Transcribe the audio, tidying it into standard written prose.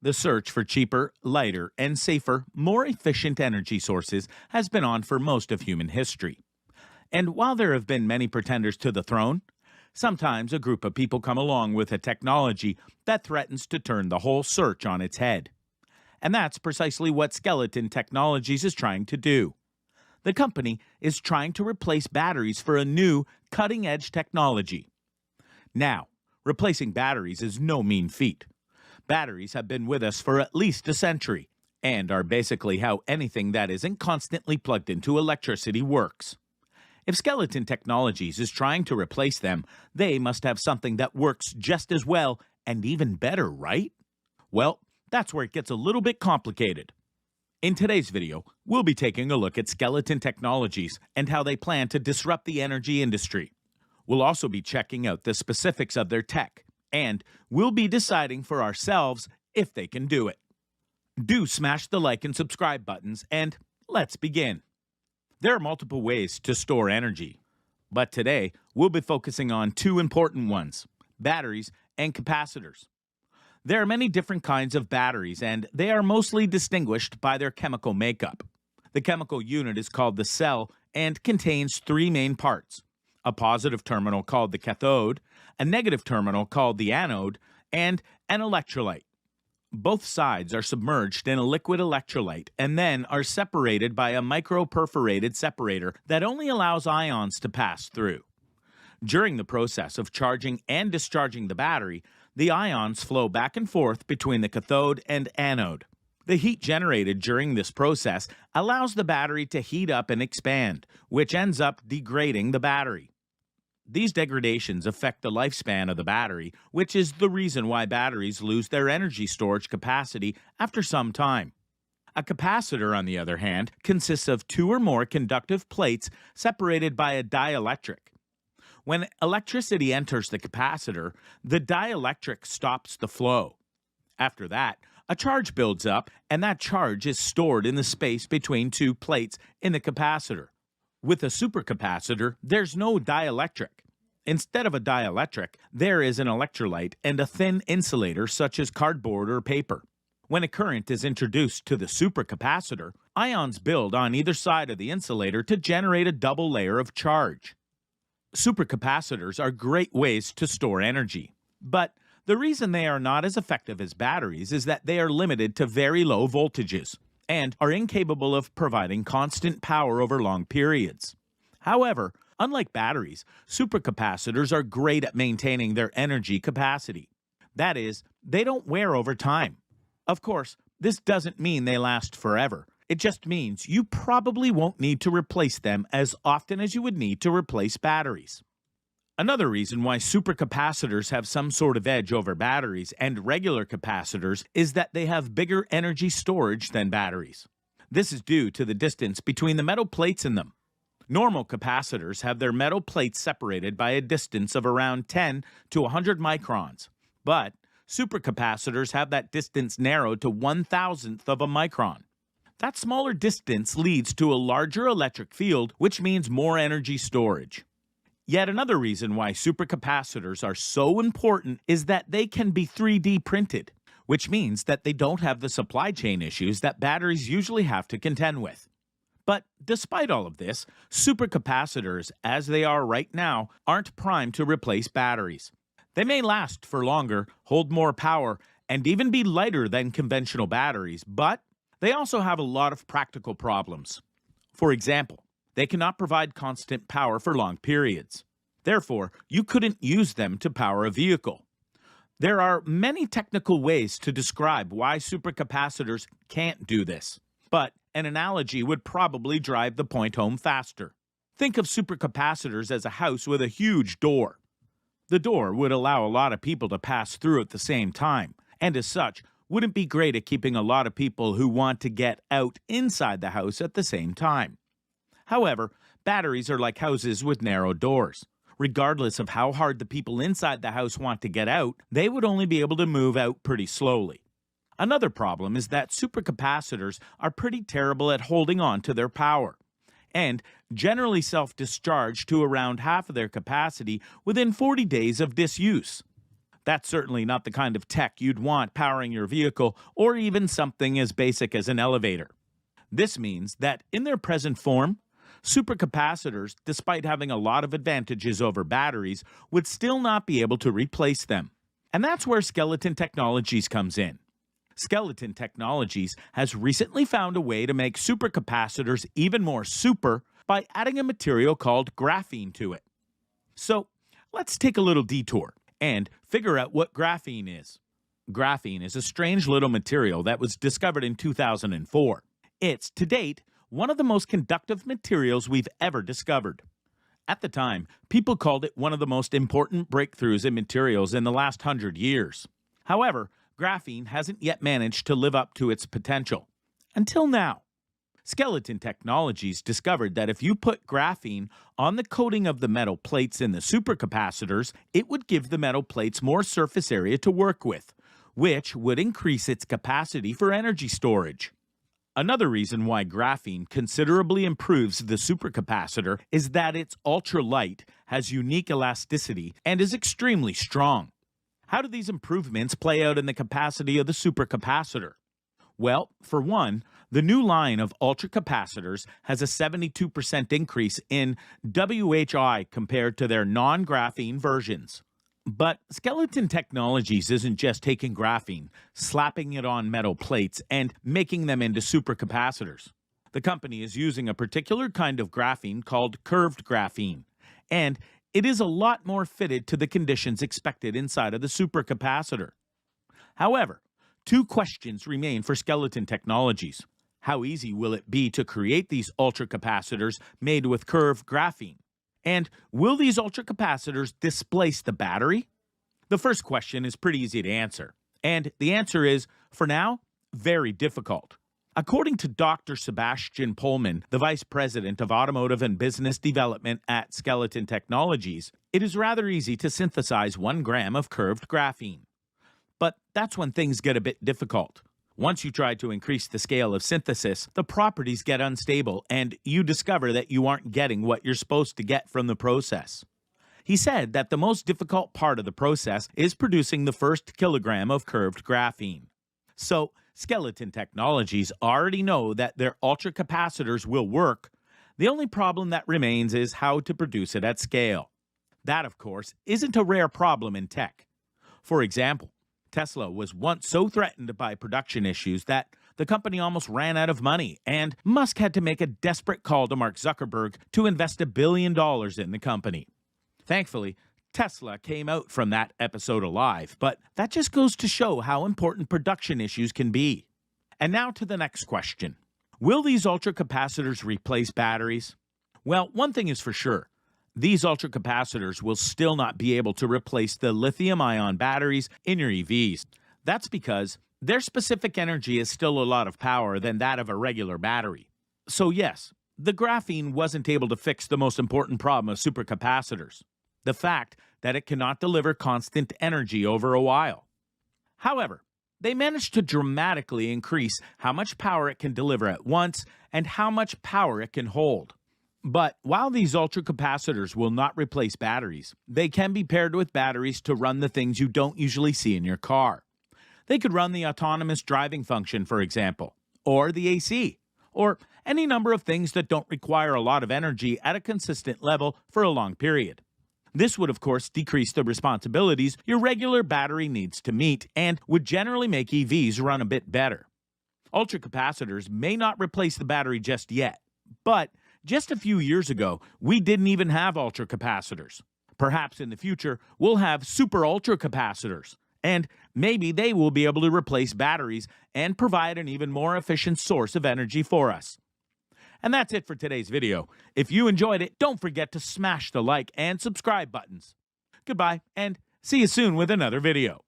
The search for cheaper, lighter, and safer, more efficient energy sources has been on for most of human history. And while there have been many pretenders to the throne, sometimes a group of people come along with a technology that threatens to turn the whole search on its head. And that's precisely what Skeleton Technologies is trying to do. The company is trying to replace batteries for a new, cutting-edge technology. Now, replacing batteries is no mean feat. Batteries have been with us for at least a century, and are basically how anything that isn't constantly plugged into electricity works. If Skeleton Technologies is trying to replace them, they must have something that works just as well and even better, right? Well, that's where it gets a little bit complicated. In today's video, we'll be taking a look at Skeleton Technologies and how they plan to disrupt the energy industry. We'll also be checking out the specifics of their tech, and we'll be deciding for ourselves if they can do it. Do smash the like and subscribe buttons, and let's begin. There are multiple ways to store energy, but today we'll be focusing on two important ones: batteries and capacitors. There are many different kinds of batteries, and they are mostly distinguished by their chemical makeup. The chemical unit is called the cell and contains three main parts: a positive terminal called the cathode, a negative terminal called the anode, and an electrolyte. Both sides are submerged in a liquid electrolyte and then are separated by a micro-perforated separator that only allows ions to pass through. During the process of charging and discharging the battery, the ions flow back and forth between the cathode and anode. The heat generated during this process allows the battery to heat up and expand, which ends up degrading the battery. These degradations affect the lifespan of the battery, which is the reason why batteries lose their energy storage capacity after some time. A capacitor, on the other hand, consists of two or more conductive plates separated by a dielectric. When electricity enters the capacitor, the dielectric stops the flow. After that, a charge builds up, and that charge is stored in the space between two plates in the capacitor. With a supercapacitor, there's no dielectric. Instead of a dielectric, there is an electrolyte and a thin insulator such as cardboard or paper. When a current is introduced to the supercapacitor, ions build on either side of the insulator to generate a double layer of charge. Supercapacitors are great ways to store energy, but the reason they are not as effective as batteries is that they are limited to very low voltages and are incapable of providing constant power over long periods. However, unlike batteries, supercapacitors are great at maintaining their energy capacity. That is, they don't wear over time. Of course, this doesn't mean they last forever. It just means you probably won't need to replace them as often as you would need to replace batteries. Another reason why supercapacitors have some sort of edge over batteries and regular capacitors is that they have bigger energy storage than batteries. This is due to the distance between the metal plates in them. Normal capacitors have their metal plates separated by a distance of around 10 to 100 microns, but supercapacitors have that distance narrowed to 1/1000th of a micron. That smaller distance leads to a larger electric field, which means more energy storage. Yet another reason why supercapacitors are so important is that they can be 3D printed, which means that they don't have the supply chain issues that batteries usually have to contend with. But despite all of this, supercapacitors, as they are right now, aren't primed to replace batteries. They may last for longer, hold more power, and even be lighter than conventional batteries, but they also have a lot of practical problems. For example, they cannot provide constant power for long periods. Therefore, you couldn't use them to power a vehicle. There are many technical ways to describe why supercapacitors can't do this, but an analogy would probably drive the point home faster. Think of supercapacitors as a house with a huge door. The door would allow a lot of people to pass through at the same time, and as such, wouldn't be great at keeping a lot of people who want to get out inside the house at the same time. However, batteries are like houses with narrow doors. Regardless of how hard the people inside the house want to get out, they would only be able to move out pretty slowly. Another problem is that supercapacitors are pretty terrible at holding on to their power, and generally self-discharge to around half of their capacity within 40 days of disuse. That's certainly not the kind of tech you'd want powering your vehicle or even something as basic as an elevator. This means that in their present form, supercapacitors, despite having a lot of advantages over batteries, would still not be able to replace them. And that's where Skeleton Technologies comes in. Skeleton Technologies has recently found a way to make supercapacitors even more super by adding a material called graphene to it. So let's take a little detour and figure out what graphene is. Graphene is a strange little material that was discovered in 2004. It's, to date, one of the most conductive materials we've ever discovered. At the time, people called it one of the most important breakthroughs in materials in the last 100 years. However, graphene hasn't yet managed to live up to its potential. Until now. Skeleton Technologies discovered that if you put graphene on the coating of the metal plates in the supercapacitors, it would give the metal plates more surface area to work with, which would increase its capacity for energy storage. Another reason why graphene considerably improves the supercapacitor is that it's ultra-light, has unique elasticity, and is extremely strong. How do these improvements play out in the capacity of the supercapacitor? Well, for one, the new line of ultracapacitors has a 72% increase in WHI compared to their non-graphene versions. But Skeleton Technologies isn't just taking graphene, slapping it on metal plates, and making them into supercapacitors. The company is using a particular kind of graphene called curved graphene, and it is a lot more fitted to the conditions expected inside of the supercapacitor. However, two questions remain for Skeleton Technologies. How easy will it be to create these ultracapacitors made with curved graphene? And will these ultracapacitors displace the battery? The first question is pretty easy to answer. And the answer is, for now, very difficult. According to Dr. Sebastian Pullman, the Vice President of Automotive and Business Development at Skeleton Technologies, it is rather easy to synthesize 1 gram of curved graphene. But that's when things get a bit difficult. Once you try to increase the scale of synthesis, the properties get unstable and you discover that you aren't getting what you're supposed to get from the process. He said that the most difficult part of the process is producing the first kilogram of curved graphene. So, Skeleton Technologies already know that their ultracapacitors will work. The only problem that remains is how to produce it at scale. That, of course, isn't a rare problem in tech. For example, Tesla was once so threatened by production issues that the company almost ran out of money, and Musk had to make a desperate call to Mark Zuckerberg to invest $1 billion in the company. Thankfully, Tesla came out from that episode alive, but that just goes to show how important production issues can be. And now to the next question. Will these ultracapacitors replace batteries? Well, one thing is for sure. These ultracapacitors will still not be able to replace the lithium-ion batteries in your EVs. That's because their specific energy is still a lot of power than that of a regular battery. So yes, the graphene wasn't able to fix the most important problem of supercapacitors, the fact that it cannot deliver constant energy over a while. However, they managed to dramatically increase how much power it can deliver at once and how much power it can hold. But while these ultracapacitors will not replace batteries, they can be paired with batteries to run the things you don't usually see in your car. They could run the autonomous driving function, for example, or the AC, or any number of things that don't require a lot of energy at a consistent level for a long period. This would, of course, decrease the responsibilities your regular battery needs to meet and would generally make EVs run a bit better. Ultracapacitors may not replace the battery just yet, but just a few years ago, we didn't even have ultracapacitors. Perhaps in the future, we'll have super ultracapacitors, and maybe they will be able to replace batteries and provide an even more efficient source of energy for us. And that's it for today's video. If you enjoyed it, don't forget to smash the like and subscribe buttons. Goodbye, and see you soon with another video.